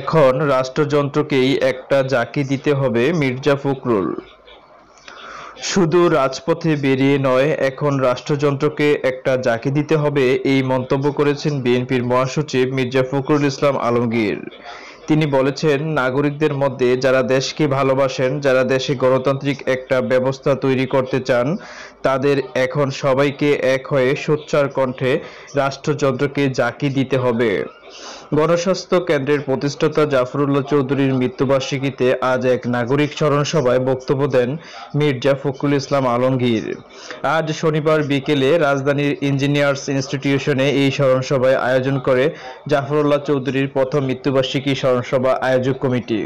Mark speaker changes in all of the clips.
Speaker 1: এখন রাষ্ট্রযন্ত্রকেই একটা জাঁকি দিতে হবে মির্জা ফখরুল। শুধু রাজপথে বেরিয়ে নয়, এখন রাষ্ট্রযন্ত্রকে একটা জাঁকি দিতে হবে, এই মন্তব্য করেছেন বিএনপির মহাসচিব মির্জা ফখরুল ইসলাম আলমগীর। তিনি বলেছেন, নাগরিকদের মধ্যে যারা দেশকে ভালোবাসেন, যারা দেশে গণতান্ত্রিক একটা ব্যবস্থা তৈরি করতে চান, তাদের এখন সবাইকে এক হয়ে সোচ্চার কণ্ঠে রাষ্ট্রযন্ত্রকে জাঁকি দিতে হবে। গণস্বাস্থ্য কেন্দ্রের প্রতিষ্ঠাতা জাফরুল্লাহ চৌধুরীর মৃত্যুবার্ষিকীতে আজ এক নাগরিক স্মরণ সভায় বক্তব্য দেন মির্জা ফখরুল ইসলাম আলমগীর। আজ শনিবার বিকেলে রাজধানীর ইঞ্জিনিয়ার্স ইনস্টিটিউশনে এই স্মরণ সভায় আয়োজন করে জাফরুল্লাহ চৌধুরীর প্রথম মৃত্যুবার্ষিকী স্মরণ সভা আয়োজক কমিটি।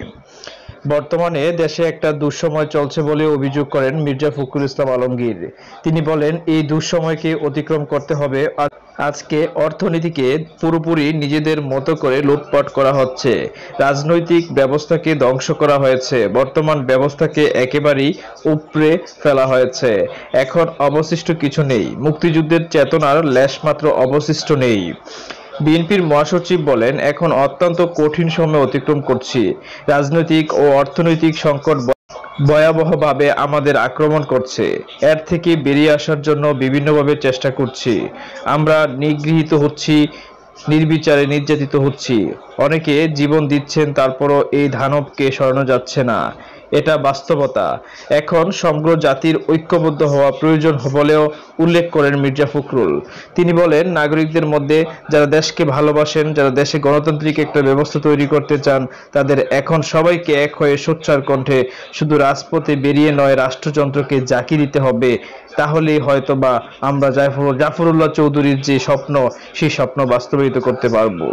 Speaker 1: বর্তমানে দেশে একটা দুঃসময় চলছে বলে অভিযোগ করেন মির্জা ফখরুল ইসলাম আলমগীর। তিনি বলেন, এই দুঃসময়কে অতিক্রম করতে হবে। আজকে অর্থনীতিকে পুরোপুরি নিজেদের মতো করে লুটপাট করা হচ্ছে, রাজনৈতিক ব্যবস্থাকে ধ্বংস করা হয়েছে, বর্তমান ব্যবস্থাকে একেবারেই উপড়ে ফেলা হয়েছে। এখন অবশিষ্ট কিছু নেই, মুক্তিযুদ্ধের চেতনার লেশমাত্র অবশিষ্ট নেই। বিএনপির মহাসচিব বলেন, এখন অত্যন্ত কঠিন সময় অতিক্রম করছি। রাজনৈতিক ও অর্থনৈতিক সংকট ভয়াবহভাবে আমাদের আক্রমণ করছে। এর থেকে বেরিয়ে আসার জন্য বিভিন্নভাবে চেষ্টা করছি। আমরা নিগৃহীত হচ্ছি, নির্বিচারে নির্যাতিত হচ্ছি। অনেকে জীবন দিচ্ছেন, তারপরও এই দানবকে সরানো যাচ্ছে না। এটা বাস্তবতা। এখন সমগ্র জাতির ঐক্যবদ্ধ হওয়া প্রয়োজন বলেও উল্লেখ করেন মির্জা ফখরুল। তিনি বলেন, নাগরিকদের মধ্যে যারা দেশকে ভালোবাসেন, যারা দেশে গণতান্ত্রিক একটা ব্যবস্থা তৈরি করতে চান, তাদের এখন সবাইকে এক হয়ে সোচ্চার কণ্ঠে শুধু রাজপথে বেরিয়ে নয়, রাষ্ট্রযন্ত্রকে জাঁকি দিতে হবে। তাহলেই হয়তোবা আমরা জাফরুল্লাহ চৌধুরীর যে স্বপ্ন, সেই স্বপ্ন বাস্তবায়িত করতে পারবো।